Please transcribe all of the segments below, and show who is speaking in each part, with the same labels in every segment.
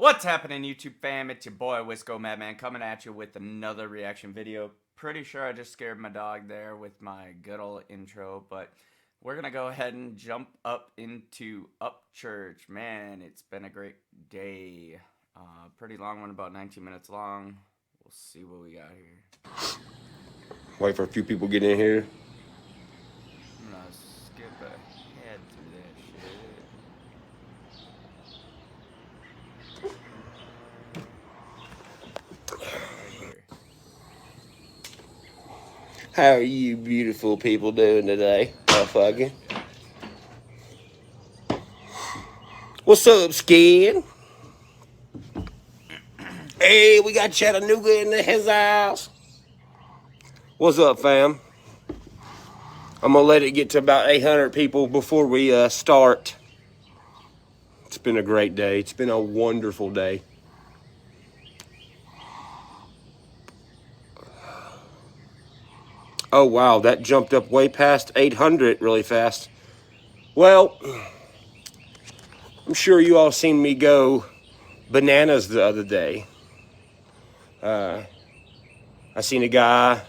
Speaker 1: What's happening, YouTube fam? It's your boy Mannn coming at you with another reaction video. Pretty sure I just scared my dog there with my good old intro, but we're gonna go ahead and jump up into Upchurch. Man, it's been a great day. Pretty long one, about 19 minutes long. We'll see what we got here.
Speaker 2: Wait for a few people to get in here.
Speaker 1: I'm gonna skip ahead through that shit. Right here.
Speaker 2: How are you beautiful people doing today, motherfucker? What's up, Skin? Hey, we got Chattanooga in his house. What's up, fam? I'm gonna let it get to about 800 people before we start. It's been a great day. It's been a wonderful day. Oh, wow, that jumped up way past 800 really fast. Well, I'm sure you all seen me go bananas the other day. I seen a guy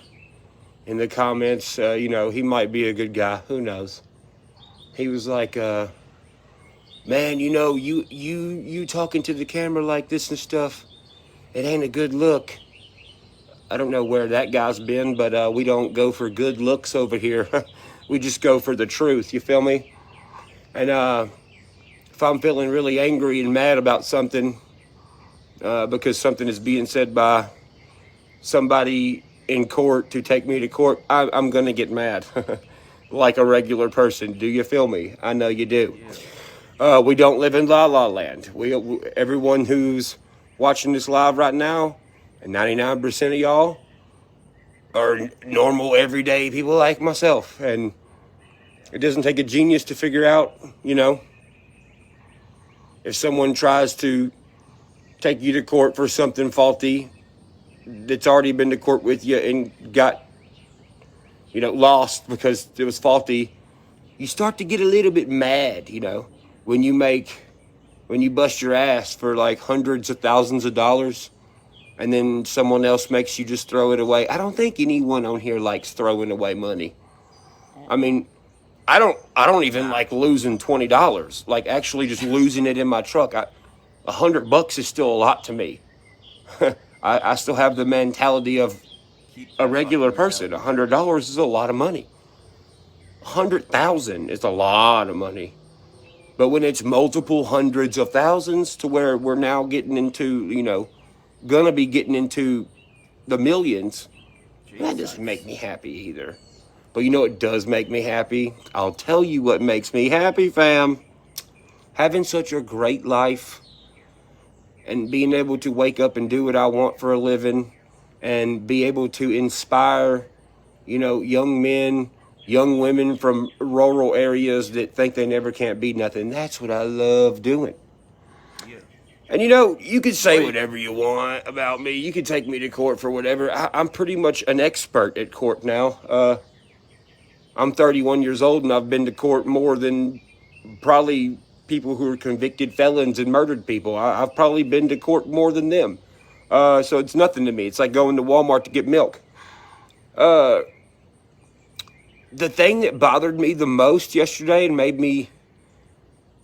Speaker 2: in the comments, he might be a good guy. Who knows? He was like, man, you talking to the camera like this and stuff, it ain't a good look. I don't know where that guy's been, but we don't go for good looks over here. We just go for the truth, you feel me? And if I'm feeling really angry and mad about something, because something is being said by somebody in court to take me to court, I'm going to get mad like a regular person. Do you feel me? I know you do. Yeah. We don't live in La La Land. Everyone who's watching this live right now, and 99% of y'all are normal, everyday people like myself. And it doesn't take a genius to figure out, if someone tries to take you to court for something faulty that's already been to court with you and got, lost because it was faulty, you start to get a little bit mad, when you bust your ass for like hundreds of thousands of dollars and then someone else makes you just throw it away. I don't think anyone on here likes throwing away money. I mean, I don't even like losing $20. Like actually just losing it in my truck. $100 is still a lot to me. I still have the mentality of a regular person. $100 is a lot of money. 100,000 is a lot of money. But when it's multiple hundreds of thousands to where we're now getting into, gonna be getting into the millions, that doesn't make me happy either. But you know what does make me happy? I'll tell you what makes me happy, fam. Having such a great life and being able to wake up and do what I want for a living and be able to inspire, young men, young women from rural areas that think they never can't be nothing. That's what I love doing. Yeah. And you can say whatever you want about me. You can take me to court for whatever. I'm pretty much an expert at court now. I'm 31 years old and I've been to court more than probably people who are convicted felons and murdered people. I've probably been to court more than them. So it's nothing to me. It's like going to Walmart to get milk. The thing that bothered me the most yesterday and made me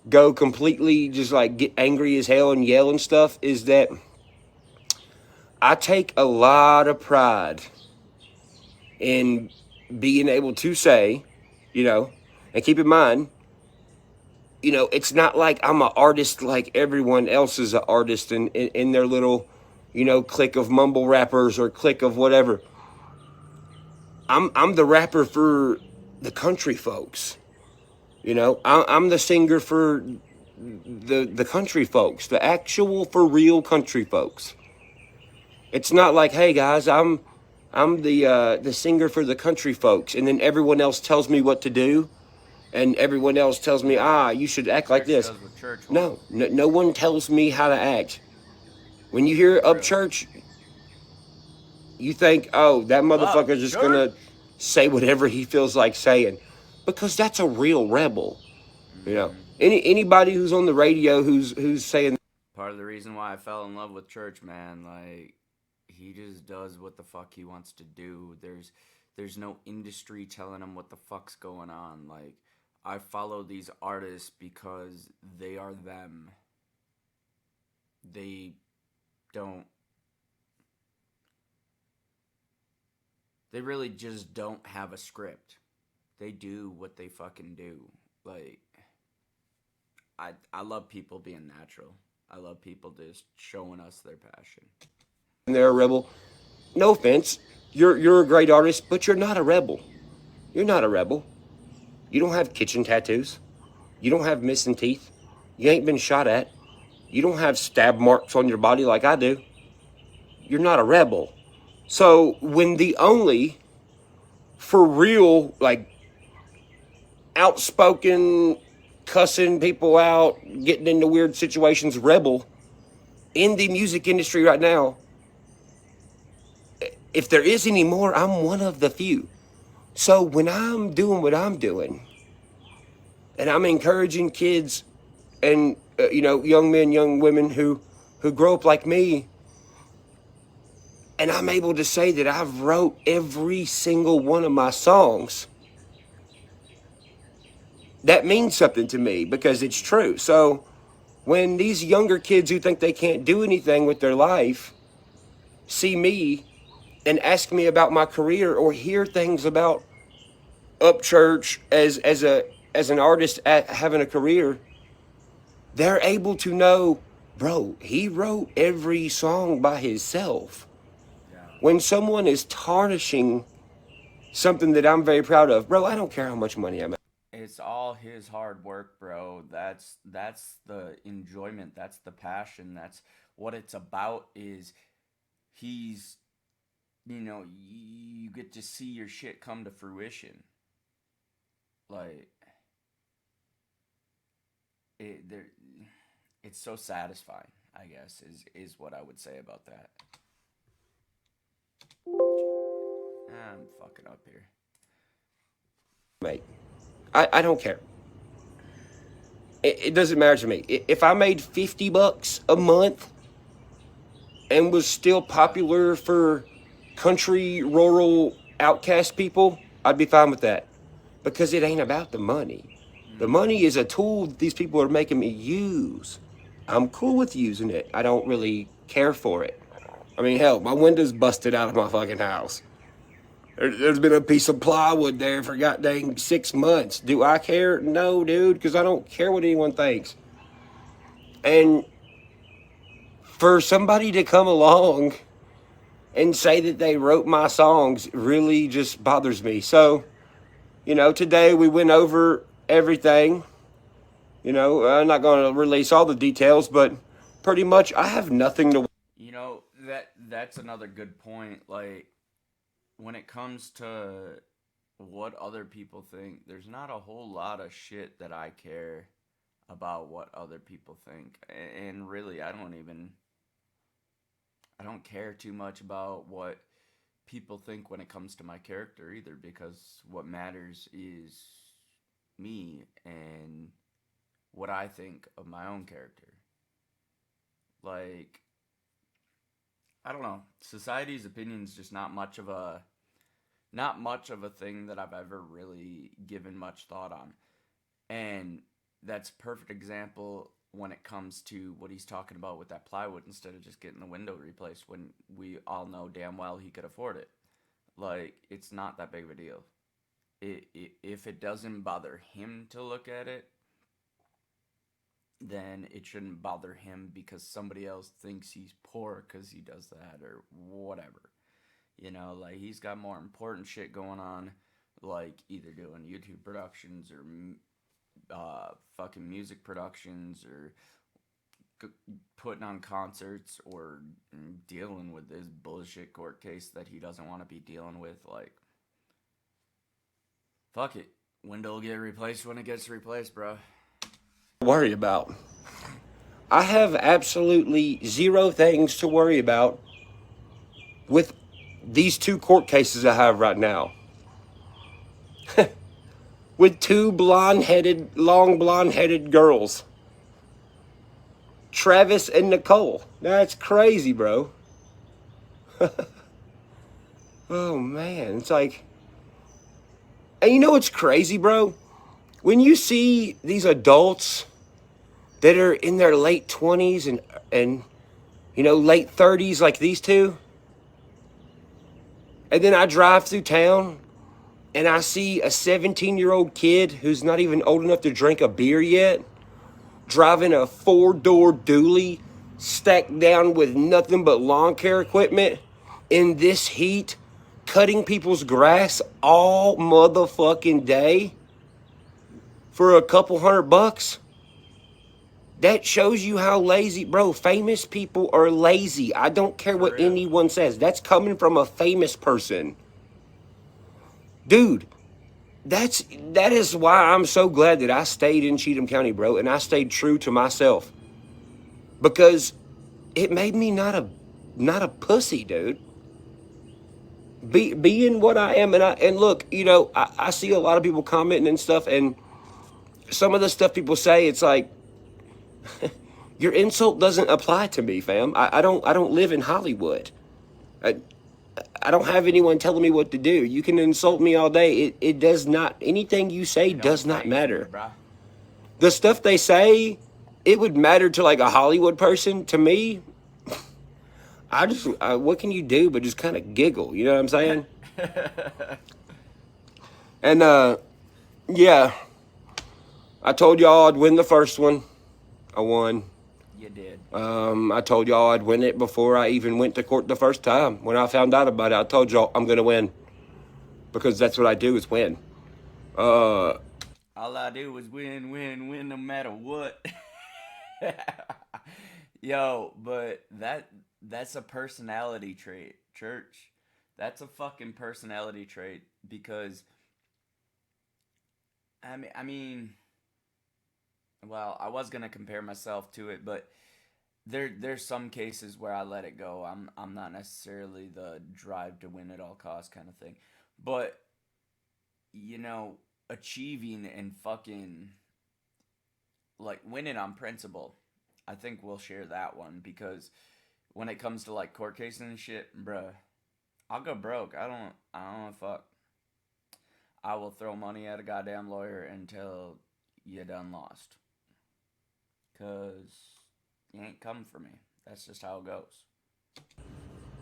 Speaker 2: go completely just like get angry as hell and yell and stuff is that I take a lot of pride in being able to say, and keep in mind, it's not like I'm an artist like everyone else is an artist in their little, clique of mumble rappers or clique of whatever. I'm the rapper for the country folks. I'm the singer for the country folks, the actual for real country folks. It's not like, hey guys, I'm the singer for the country folks, and then everyone else tells me what to do. And everyone else tells me, you should act like this. No one tells me how to act. When you hear Upchurch, you think, oh, that motherfucker's just going to say whatever he feels like saying. Because that's a real rebel. Anybody who's on the radio who's saying
Speaker 1: Part of the reason why I fell in love with Church, man. Like, he just does what the fuck he wants to do. There's no industry telling him what the fuck's going on. Like, I follow these artists because they are them. They don't. They really just don't have a script. They do what they fucking do. Like, I love people being natural. I love people just showing us their passion.
Speaker 2: They're a rebel. No offense. You're a great artist, but you're not a rebel. You're not a rebel. You don't have kitchen tattoos. You don't have missing teeth. You ain't been shot at. You don't have stab marks on your body like I do. You're not a rebel. So when the only, for real, like, outspoken, cussing people out, getting into weird situations, rebel in the music industry right now, if there is any more, I'm one of the few. So when I'm doing what I'm doing, and I'm encouraging kids and young men, young women who grow up like me, and I'm able to say that I've wrote every single one of my songs, that means something to me because it's true. So when these younger kids who think they can't do anything with their life see me and ask me about my career or hear things about Upchurch as an artist having a career, they're able to know, bro, he wrote every song by himself.
Speaker 1: Yeah.
Speaker 2: When someone is tarnishing something that I'm very proud of, bro, I don't care how much money I'm at.
Speaker 1: It's all his hard work, bro. That's the enjoyment. That's the passion. That's what it's about. Is he's, you get to see your shit come to fruition. Like, it's so satisfying, I guess, is what I would say about that. I'm fucking up here.
Speaker 2: Mate, I don't care. It doesn't matter to me. If I made $50 a month and was still popular for country, rural, outcast people, I'd be fine with that. Because it ain't about the money. The money is a tool that these people are making me use. I'm cool with using it. I don't really care for it. I mean, hell, my window's busted out of my fucking house. There's been a piece of plywood there for goddamn 6 months. Do I care? No, dude, because I don't care what anyone thinks. And for somebody to come along and say that they wrote my songs really just bothers me. So, today we went over everything. I'm not going to release all the details, but pretty much I have nothing to...
Speaker 1: That's another good point. Like, when it comes to what other people think, there's not a whole lot of shit that I care about what other people think. And really, I don't care too much about what people think when it comes to my character either, because what matters is me and what I think of my own character. Like, I don't know. Society's opinion is just not much of a thing that I've ever really given much thought on. And that's a perfect example when it comes to what he's talking about with that plywood, instead of just getting the window replaced when we all know damn well he could afford it. Like, it's not that big of a deal. If it doesn't bother him to look at it, then it shouldn't bother him because somebody else thinks he's poor because he does that or whatever. Like, he's got more important shit going on, like either doing YouTube productions or fucking music productions or putting on concerts or dealing with this bullshit court case that he doesn't want to be dealing with. Like, fuck it. Window will get replaced when it gets replaced, bro.
Speaker 2: Worry about. I have absolutely zero things to worry about with these 2 court cases I have right now. With 2 long blonde-headed girls Travis and Nicole. That's crazy, bro. Oh man, it's like, and you know what's crazy, bro? When you see these adults that are in their late 20s and late 30s like these two, and then I drive through town and I see a 17-year-old kid who's not even old enough to drink a beer yet, driving a 4-door dually stacked down with nothing but lawn care equipment in this heat, cutting people's grass all motherfucking day for a couple $100. That shows you how lazy, bro. Famous people are lazy. I don't care what anyone says. That's coming from a famous person. Dude, that is why I'm so glad that I stayed in Cheatham County, bro, and I stayed true to myself. Because it made me not a pussy, dude. Being what I am, and look, I see a lot of people commenting and stuff, and some of the stuff people say, it's like, your insult doesn't apply to me, fam. I don't live in Hollywood. I don't have anyone telling me what to do. You can insult me all day. It does not, anything you say does not matter. The stuff they say, it would matter to like a Hollywood person. To me, what can you do but just kind of giggle? You know what I'm saying? And yeah, I told y'all I'd win the first one. I won.
Speaker 1: You did.
Speaker 2: I told y'all I'd win it before I even went to court the first time. When I found out about it, I told y'all I'm gonna win, because that's what I do, is win.
Speaker 1: All I do is win, win, win, no matter what. Yo, but that's a personality trait, church. That's a fucking personality trait, because I mean, well, I was gonna compare myself to it, but there's some cases where I let it go. I'm not necessarily the drive to win at all costs kind of thing, but achieving and fucking like winning on principle, I think we'll share that one, because when it comes to like court cases and shit, bruh, I'll go broke. I don't fuck. I will throw money at a goddamn lawyer until you done lost. Cause you ain't coming for me. That's just how it goes.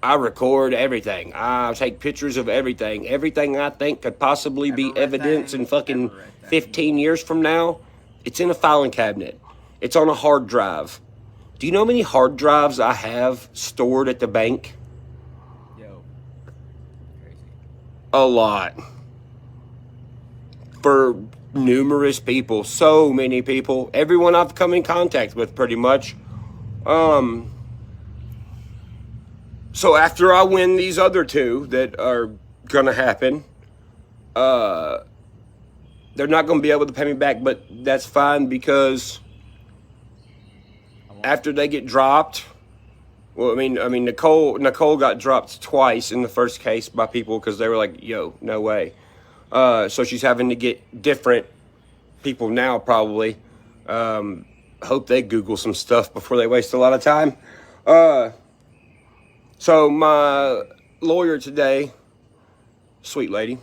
Speaker 2: I record everything. I take pictures of everything. Everything I think could possibly be evidence in fucking 15 years from now, it's in a filing cabinet. It's on a hard drive. Do you know how many hard drives I have stored at the bank?
Speaker 1: Yo, crazy.
Speaker 2: A lot. For numerous people. So many people. Everyone I've come in contact with, pretty much. So after I win these other two that are gonna happen, they're not gonna be able to pay me back, but that's fine, because after they get dropped, well, I mean, Nicole got dropped twice in the first case by people because they were like, "Yo, no way." So she's having to get different people now, probably. Hope they Google some stuff before they waste a lot of time. So my lawyer today, sweet lady,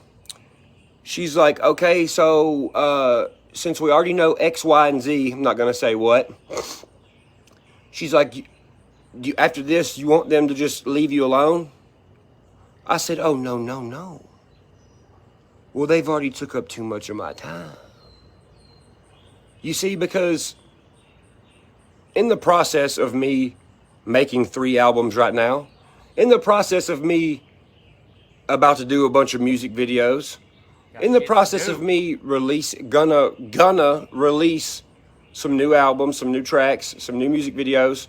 Speaker 2: she's like, okay, so since we already know X, Y, and Z, I'm not going to say what. She's like, after this, you want them to just leave you alone? I said, oh, no. Well, they've already took up too much of my time. You see, because in the process of me making 3 albums right now, in the process of me about to do a bunch of music videos, in the process of me gonna release some new albums, some new tracks, some new music videos,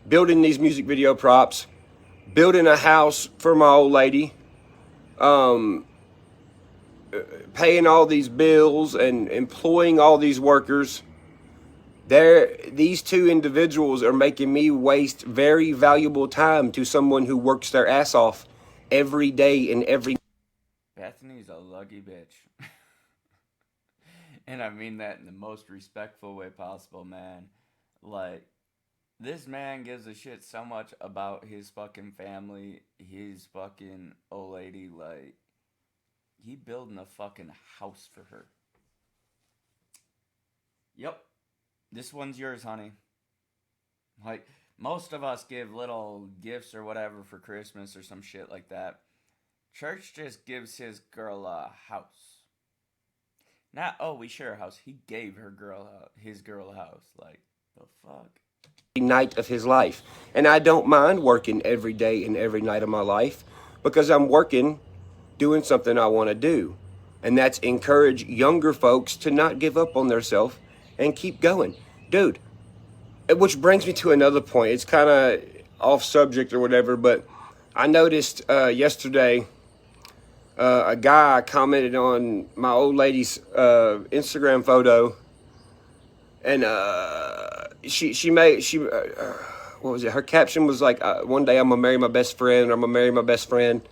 Speaker 2: building these music video props, building a house for my old lady, paying all these bills and employing all these workers. These two individuals are making me waste very valuable time to someone who works their ass off every day and every...
Speaker 1: Bethany's a lucky bitch. And I mean that in the most respectful way possible, man. Like, This man gives a shit so much about his fucking family, his fucking old lady, like, he building a fucking house for her. Yep. This one's yours, honey. Like, most of us give little gifts or whatever for Christmas or some shit like that. Church just gives his girl a house. Not, oh, we share a house. He gave his girl a house. Like, the fuck?
Speaker 2: Night of his life. And I don't mind working every day and every night of my life because I'm working doing something I want to do. And that's encourage younger folks to not give up on themselves and keep going. Dude, which brings me to another point. It's kind of off subject or whatever, but I noticed yesterday a guy commented on my old lady's Instagram photo, and what was it? Her caption was like, "One day I'm gonna marry my best friend, or I'm gonna marry my best friend."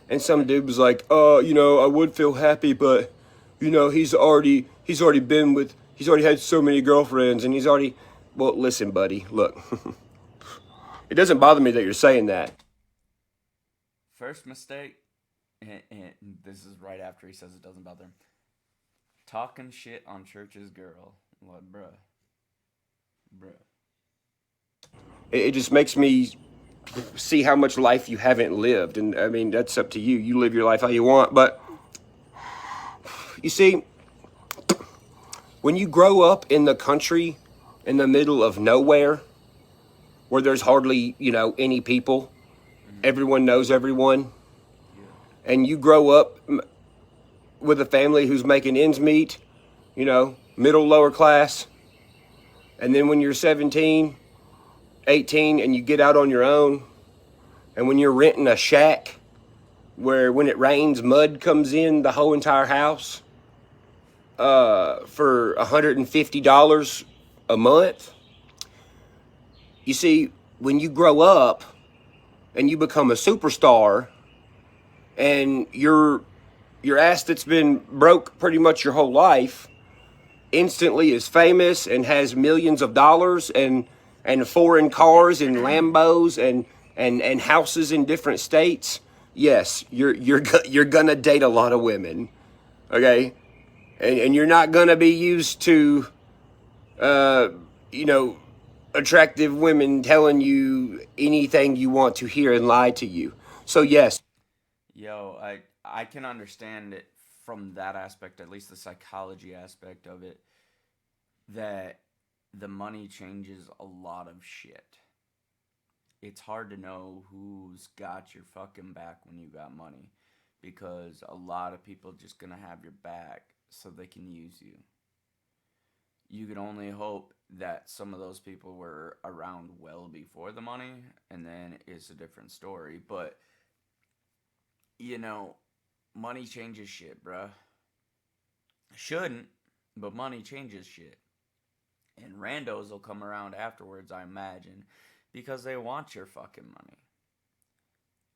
Speaker 2: And some dude was like, I would feel happy, but he's already had so many girlfriends, and he's already. Well, listen, buddy, look, it doesn't bother me that you're saying that.
Speaker 1: First mistake, and this is right after he says it doesn't bother him. Talking shit on Church's girl. Like, bruh.
Speaker 2: It just makes me see how much life you haven't lived. And I mean, that's up to you. You live your life how you want. But you see, when you grow up in the country, in the middle of nowhere, where there's hardly, any people, everyone knows everyone, and you grow up with a family who's making ends meet, middle, lower class, and then when you're 17, 18, and you get out on your own, and when you're renting a shack where when it rains, mud comes in the whole entire house for $150 a month. You see, when you grow up and you become a superstar, and your ass that's been broke pretty much your whole life instantly is famous and has millions of dollars and foreign cars and Lambos and houses in different states. Yes, you're gonna date a lot of women, okay, and you're not gonna be used to attractive women telling you anything you want to hear and lie to you. So yes.
Speaker 1: Yo, I can understand it from that aspect, at least the psychology aspect of it, that the money changes a lot of shit. It's hard to know who's got your fucking back when you got money, because a lot of people just gonna have your back so they can use you. You can only hope that some of those people were around well before the money, and then it's a different story. But, money changes shit, bruh. Shouldn't, but money changes shit. And randos will come around afterwards, I imagine, because they want your fucking money.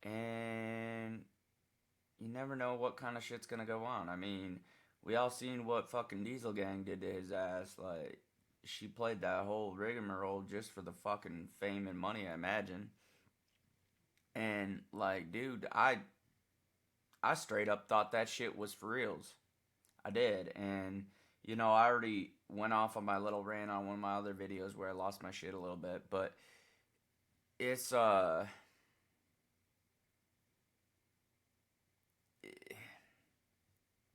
Speaker 1: And you never know what kind of shit's gonna go on. I mean, we all seen what fucking Diesel Gang did to his ass. Like, she played that whole rigmarole just for the fucking fame and money, I imagine. And, like, dude, I straight up thought that shit was for reals. I did. And, I already went off on my little rant on one of my other videos where I lost my shit a little bit. But it's,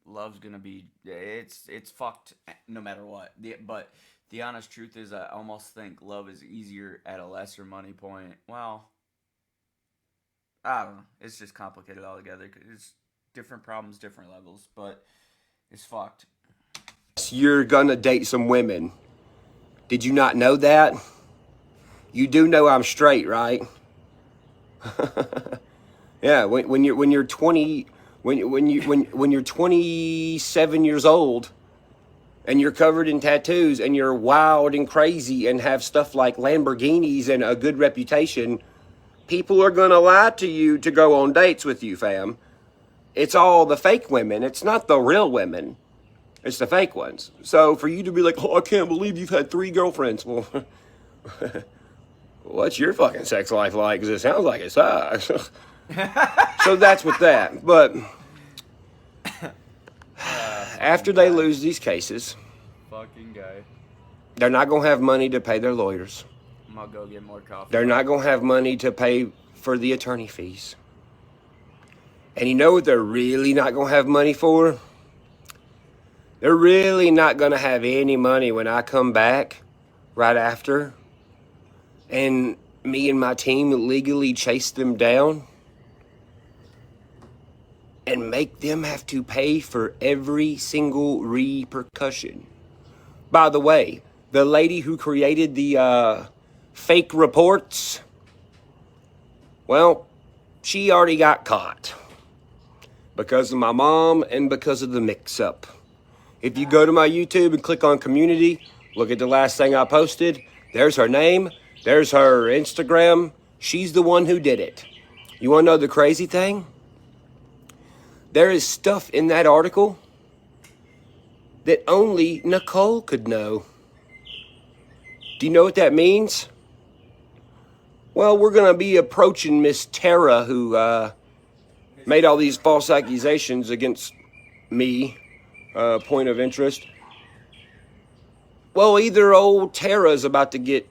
Speaker 1: love's gonna be, it's fucked no matter what. But the honest truth is, I almost think love is easier at a lesser money point. Well, I don't know. It's just complicated altogether. It's different problems, different levels, but it's fucked.
Speaker 2: You're gonna date some women. Did you not know that? You do know I'm straight, right? Yeah. When you're 20. When you're 27 years old and you're covered in tattoos and you're wild and crazy and have stuff like Lamborghinis and a good reputation, people are gonna lie to you to go on dates with you, fam. It's all the fake women. It's not the real women. It's the fake ones. So for you to be like, oh, I can't believe you've had 3 girlfriends. Well, What's your fucking sex life like? Because it sounds like it sucks. So that's with that. But after they lose these cases,
Speaker 1: Fucking guy.
Speaker 2: they're not going to have money to pay their lawyers.
Speaker 1: I'm gonna go get more coffee.
Speaker 2: They're not going to have money to pay for the attorney fees. And you know what they're really not going to have money for? They're really not going to have any money when I come back right after and me and my team legally chase them down and make them have to pay for every single repercussion. By the way, the lady who created the fake reports, well, she already got caught because of my mom and because of the mix-up. If you go to my YouTube and click on community, look at the last thing I posted. There's her name. There's her Instagram. She's the one who did it. You want to know the crazy thing? There is stuff in that article that only Nicole could know. Do you know what that means? Well, we're going to be approaching Miss Tara, who made all these false accusations against me. Point of interest. Well, either old Tara's about to get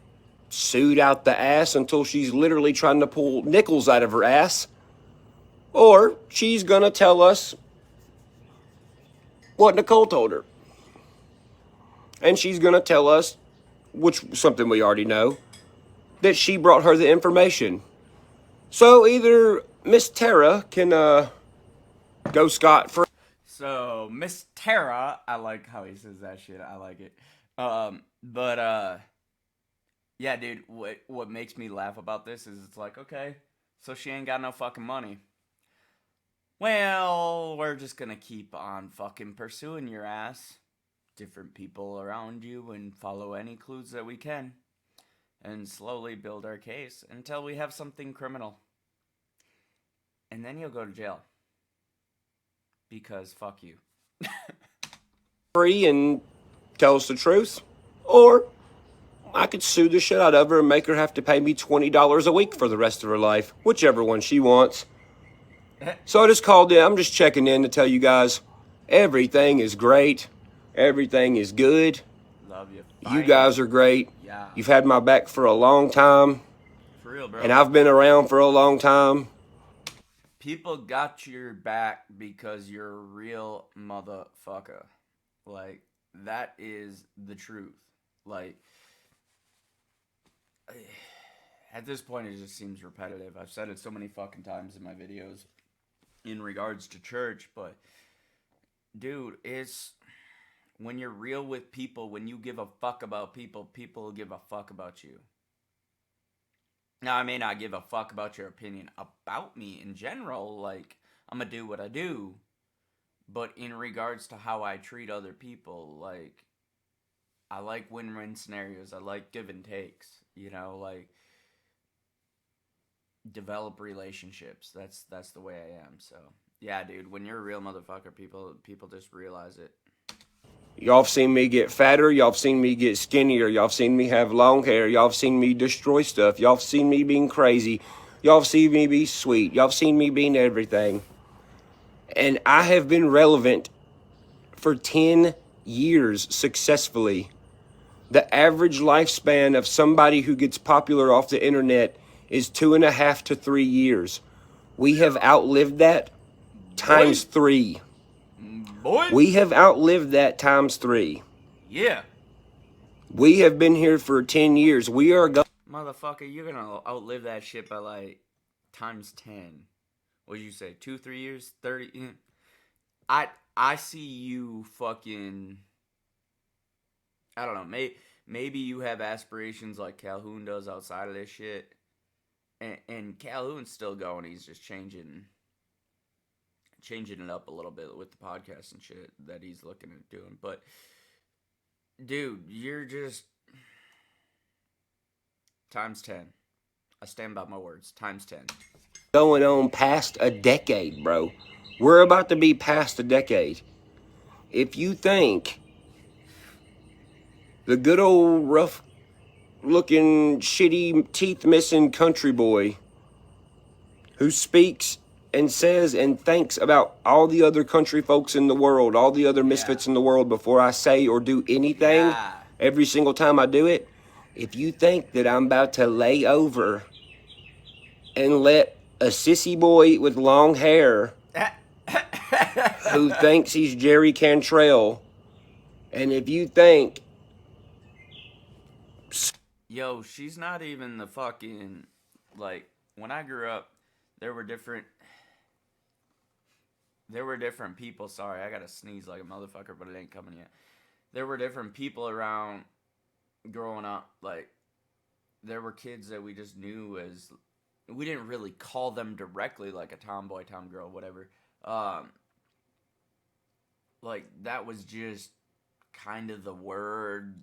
Speaker 2: sued out the ass until she's literally trying to pull nickels out of her ass, or she's going to tell us what Nicole told her. And she's going to tell us, which something we already know, that she brought her the information. So either Miss Tara can go scot-free.
Speaker 1: So Miss Tara, I like how he says that shit. I like it. Yeah, dude. What makes me laugh about this is it's like, okay, so she ain't got no fucking money. Well, we're just gonna keep on fucking pursuing your ass, different people around you, and follow any clues that we can, and slowly build our case until we have something criminal. And then you'll go to jail. Because fuck you.
Speaker 2: Free and tell us the truth, or I could sue the shit out of her and make her have to pay me $20 a week for the rest of her life, whichever one she wants. So I just called in. I'm just checking in to tell you guys everything is great, everything is good.
Speaker 1: Love you.
Speaker 2: You guys are great.
Speaker 1: Yeah.
Speaker 2: You've had my back for a long time,
Speaker 1: For real, bro.
Speaker 2: and I've been around for a long time.
Speaker 1: People got your back because you're a real motherfucker. Like, that is the truth. Like, at this point, it just seems repetitive. I've said it so many fucking times in my videos in regards to church, but, dude, it's when you're real with people, when you give a fuck about people, people give a fuck about you. Now, I may not give a fuck about your opinion about me in general, like, I'm gonna do what I do, but in regards to how I treat other people, like, I like win-win scenarios, I like give and takes, you know, like, develop relationships, that's the way I am, so, yeah, dude, when you're a real motherfucker, people just realize it.
Speaker 2: Y'all have seen me get fatter. Y'all have seen me get skinnier. Y'all have seen me have long hair. Y'all have seen me destroy stuff. Y'all have seen me being crazy. Y'all have seen me be sweet. Y'all have seen me being everything. And I have been relevant for 10 years successfully. The average lifespan of somebody who gets popular off the internet is 2.5 to 3 years. We have outlived that times 3.
Speaker 1: Boy.
Speaker 2: We have outlived that times 3.
Speaker 1: Yeah.
Speaker 2: We have been here for 10 years. We are
Speaker 1: Motherfucker, you're gonna outlive that shit by like times 10. What did you say? 2-3 years? 30? I see you fucking, I don't know, maybe you have aspirations like Calhoun does outside of this shit. And Calhoun's still going. He's just changing it up a little bit with the podcast and shit that he's looking at doing. But, dude, you're just times 10. I stand by my words. Times 10.
Speaker 2: going on past a decade, bro. We're about to be past a decade. If you think the good old rough looking shitty teeth missing country boy who speaks and says and thinks about all the other country folks in the world, all the other misfits in the world before I say or do anything, every single time I do it. If you think that I'm about to lay over and let a sissy boy with long hair who thinks he's Jerry Cantrell, and if you think...
Speaker 1: Yo, she's not even the fucking... Like, when I grew up, there were different people. Sorry, I gotta sneeze like a motherfucker, but it ain't coming yet. There were different people around growing up. Like, there were kids that we just knew as... We didn't really call them directly, like a tomboy, tomgirl, whatever. Like, that was just kind of the word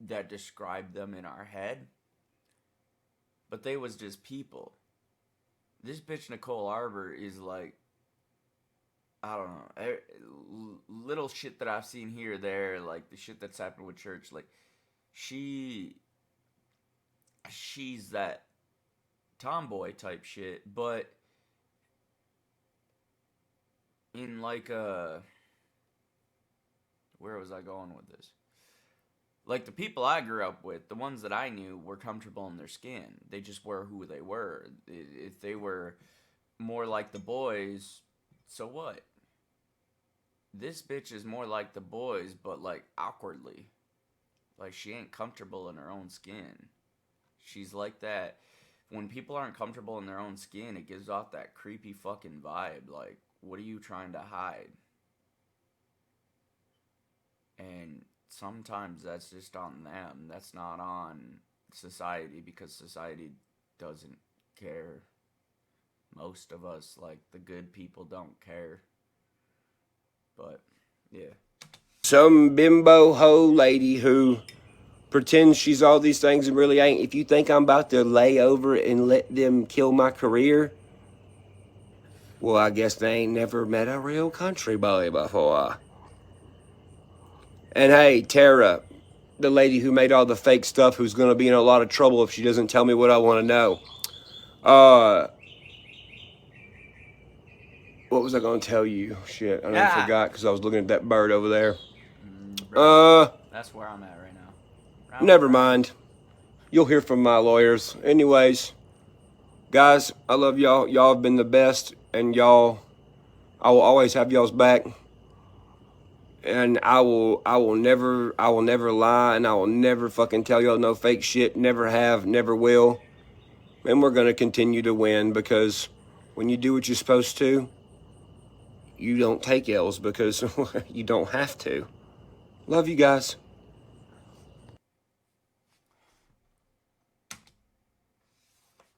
Speaker 1: that described them in our head. But they was just people. This bitch Nicole Arbor is like, I don't know, little shit that I've seen here or there, like the shit that's happened with church, like, she's that tomboy type shit, but in like where was I going with this? Like, the people I grew up with, the ones that I knew, were comfortable in their skin. They just were who they were. If they were more like the boys, so what? This bitch is more like the boys, but, like, awkwardly. Like, she ain't comfortable in her own skin. She's like that. When people aren't comfortable in their own skin, it gives off that creepy fucking vibe. Like, what are you trying to hide? And sometimes that's just on them. That's not on society, because society doesn't care. Most of us, like, the good people, don't care. But, yeah.
Speaker 2: Some bimbo hoe lady who pretends she's all these things and really ain't. If you think I'm about to lay over and let them kill my career, well, I guess they ain't never met a real country boy before. And hey, Tara, the lady who made all the fake stuff, who's going to be in a lot of trouble if she doesn't tell me what I want to know. What was I going to tell you? Shit, I forgot because I was looking at that bird over there.
Speaker 1: That's where I'm at right now.
Speaker 2: Never mind. You'll hear from my lawyers. Anyways, guys, I love y'all. Y'all have been the best, and I will always have y'all's back. And I will never lie, and I will never fucking tell y'all no fake shit. Never have, never will. And we're gonna continue to win, because when you do what you're supposed to, you don't take L's, because you don't have to. Love you guys.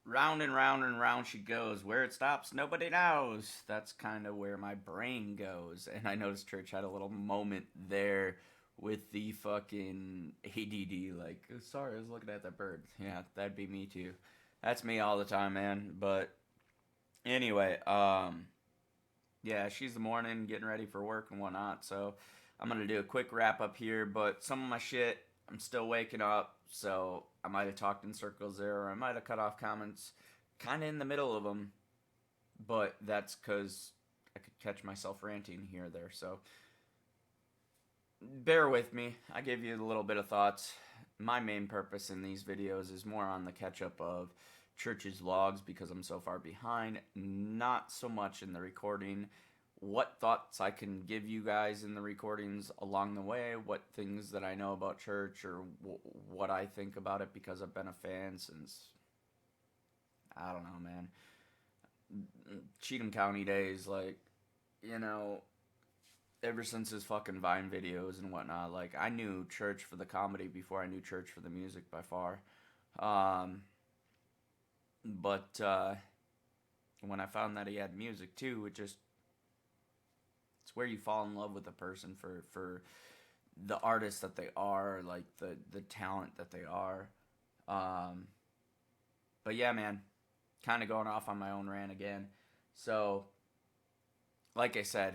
Speaker 1: Round and round and round she goes. Where it stops, nobody knows. That's kind of where my brain goes. And I noticed Church had a little moment there with the fucking ADD. Like, sorry, I was looking at that bird. Yeah, that'd be me too. That's me all the time, man. But anyway, yeah, she's the morning, getting ready for work and whatnot. So I'm going to do a quick wrap up here. But some of my shit, I'm still waking up. So I might have talked in circles there, or I might have cut off comments kind of in the middle of them. But that's because I could catch myself ranting here or there. So bear with me. I gave you a little bit of thoughts. My main purpose in these videos is more on the catch-up of Church's vlogs, because I'm so far behind. Not so much in the recording. What thoughts I can give you guys in the recordings along the way, what things that I know about church, or what I think about it, because I've been a fan since, I don't know, man, Cheatham County days, like, you know, ever since his fucking Vine videos and whatnot. Like, I knew church for the comedy before I knew church for the music by far. But when I found that he had music too, it's where you fall in love with a person for the artist that they are, like the talent that they are. But yeah, man, kind of going off on my own rant again. So, like I said,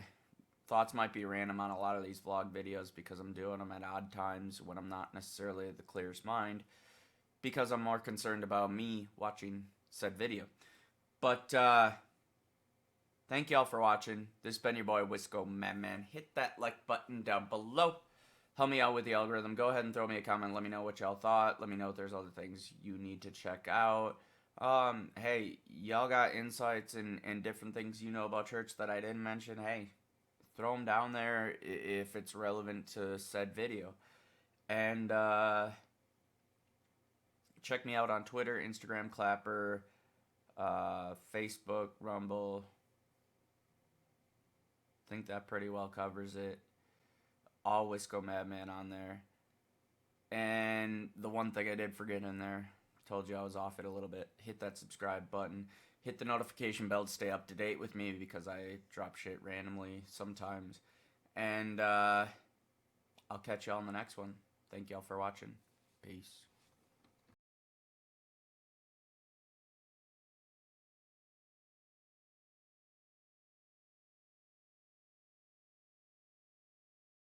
Speaker 1: thoughts might be random on a lot of these vlog videos, because I'm doing them at odd times when I'm not necessarily at the clearest mind. because I'm more concerned about me watching said video. But thank y'all for watching. This has been your boy WiscoMannn. Hit that like button down below. Help me out with the algorithm. Go ahead and throw me a comment. Let me know what y'all thought. Let me know if there's other things you need to check out. Hey, y'all got insights and different things you know about church that I didn't mention. Hey, throw them down there if it's relevant to said video. And check me out on Twitter, Instagram, Clapper, Facebook, Rumble. I think that pretty well covers it. All WiscoMannn on there. And the one thing I did forget in there, told you I was off it a little bit, hit that subscribe button. Hit the notification bell to stay up to date with me because I drop shit randomly sometimes. And I'll catch y'all in the next one. Thank y'all for watching. Peace.